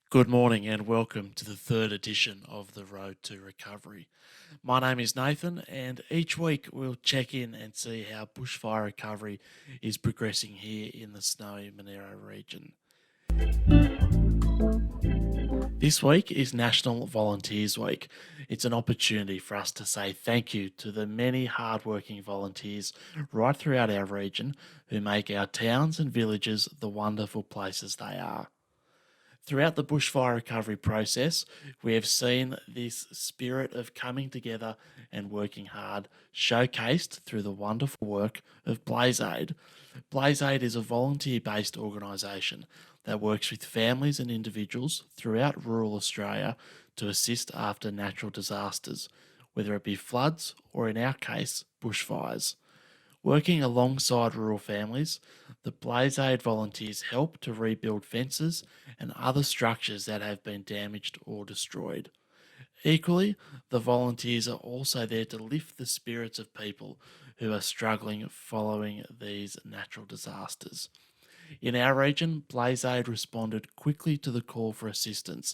Good morning and welcome to the third edition of The Road to Recovery. My name is Nathan, and each week we'll check in and see how bushfire recovery is progressing here in the snowy Monero region. This week is National Volunteers Week. It's an opportunity for us to say thank you to the many hardworking volunteers right throughout our region who make our towns and villages the wonderful places they are. Throughout the bushfire recovery process, we have seen this spirit of coming together and working hard showcased through the wonderful work of Blaze Aid. Blaze Aid is a volunteer based organisation that works with families and individuals throughout rural Australia to assist after natural disasters, whether it be floods or, in our case, bushfires. Working alongside rural families, the Blaze Aid volunteers help to rebuild fences and other structures that have been damaged or destroyed. Equally, the volunteers are also there to lift the spirits of people who are struggling following these natural disasters. In our region, Blaze Aid responded quickly to the call for assistance,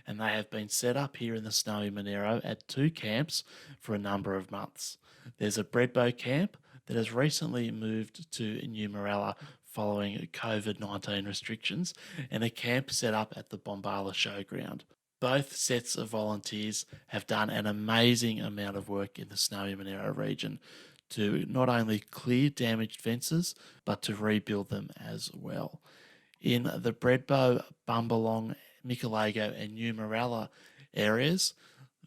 and they have been set up here in the snowy Monero at two camps for a number of months. There's a Breadbow camp that has recently moved to New Morella following COVID 19 restrictions, and a camp set up at the Bombala Showground. Both sets of volunteers have done an amazing amount of work in the snowy Monero region to not only clear damaged fences, but to rebuild them as well. In the Breadbow, Bumbalong, Mikalago, and New Morella areas,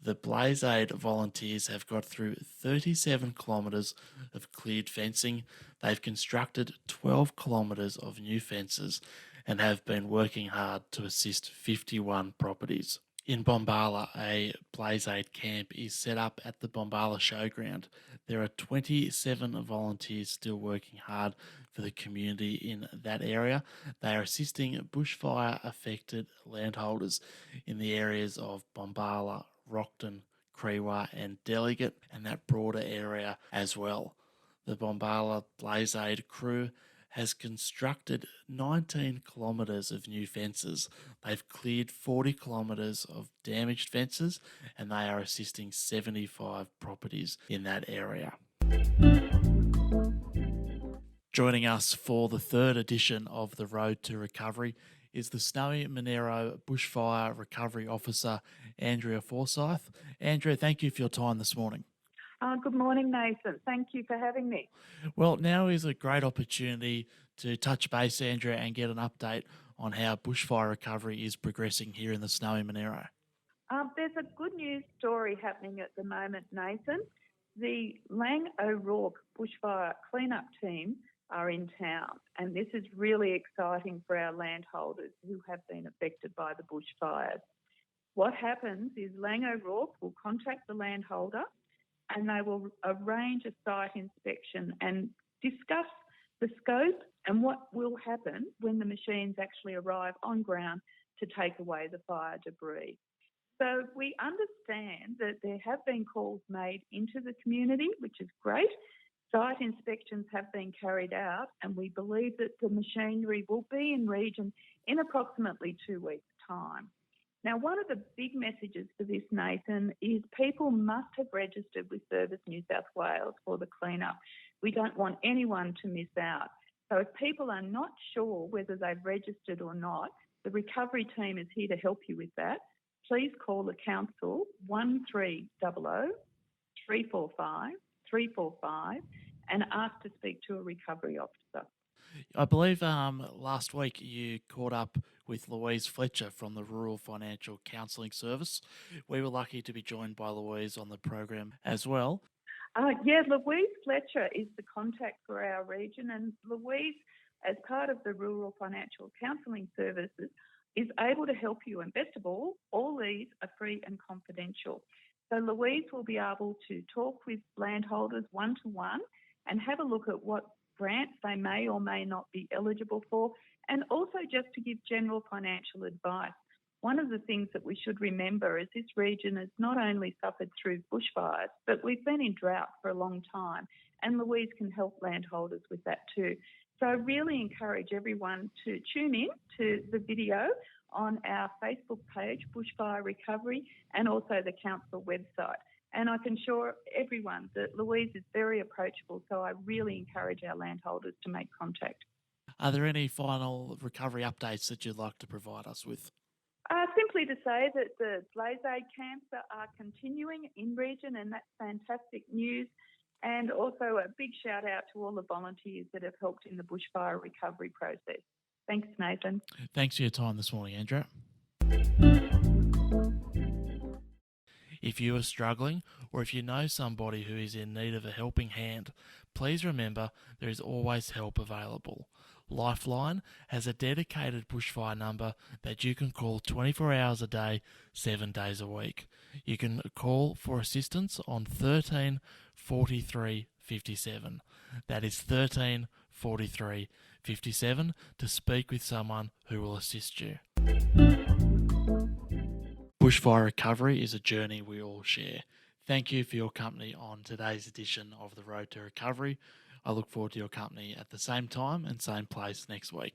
the Blaze Aid volunteers have got through 37 kilometres of cleared fencing. They've constructed 12 kilometres of new fences and have been working hard to assist 51 properties. In Bombala, a Blaze Aid camp is set up at the Bombala Showground. There are 27 volunteers still working hard for the community in that area. They are assisting bushfire affected landholders in the areas of Bombala, Rockton, Krewa, and Delegate, and that broader area as well. The Bombala Blaze Aid crew has constructed 19 kilometres of new fences. They've cleared 40 kilometres of damaged fences, and they are assisting 75 properties in that area. Joining us for the third edition of The Road to Recovery is the Snowy Monero Bushfire Recovery Officer, Andrea Forsyth. Andrea, thank you for your time this morning. Good morning, Nathan. Thank you for having me. Well, now is a great opportunity to touch base, Andrea, and get an update on how bushfire recovery is progressing here in the Snowy Monero. There's a good news story happening at the moment, Nathan. The Lang O'Rourke bushfire cleanup team are in town, and this is really exciting for our landholders who have been affected by the bushfires. What happens is Lang O'Rourke will contact the landholder and they will arrange a site inspection and discuss the scope and what will happen when the machines actually arrive on ground to take away the fire debris. So we understand that there have been calls made into the community, which is great. Site inspections have been carried out, and we believe that the machinery will be in region in approximately 2 weeks' time. Now, one of the big messages for this, Nathan, is people must have registered with Service New South Wales for the cleanup. We don't want anyone to miss out. So if people are not sure whether they've registered or not, the recovery team is here to help you with that. Please call the council 1300 345 345 and ask to speak to a recovery officer. I believe last week you caught up with Louise Fletcher from the Rural Financial Counselling Service. We were lucky to be joined by Louise on the program as well. Louise Fletcher is the contact for our region, and Louise, as part of the Rural Financial Counselling Services, is able to help you. And best of all these are free and confidential. So Louise will be able to talk with landholders one-to-one and have a look at what grants they may or may not be eligible for, and also just to give general financial advice. One of the things that we should remember is this region has not only suffered through bushfires, but we've been in drought for a long time, and Louise can help landholders with that too. So I really encourage everyone to tune in to the video on our Facebook page, Bushfire Recovery, and also the council website. And I can assure everyone that Louise is very approachable, so I really encourage our landholders to make contact. Are there any final recovery updates that you'd like to provide us with? Simply to say that the Blaze Aid camps are continuing in region, and that's fantastic news. And also a big shout out to all the volunteers that have helped in the bushfire recovery process. Thanks, Nathan. Thanks for your time this morning, Andrea. If you are struggling, or if you know somebody who is in need of a helping hand, please remember there is always help available. Lifeline has a dedicated bushfire number that you can call 24 hours a day, 7 days a week. You can call for assistance on 13 43 57. That is 13 43 57 to speak with someone who will assist you. Bushfire recovery is a journey we all share. Thank you for your company on today's edition of The Road to Recovery. I look forward to your company at the same time and same place next week.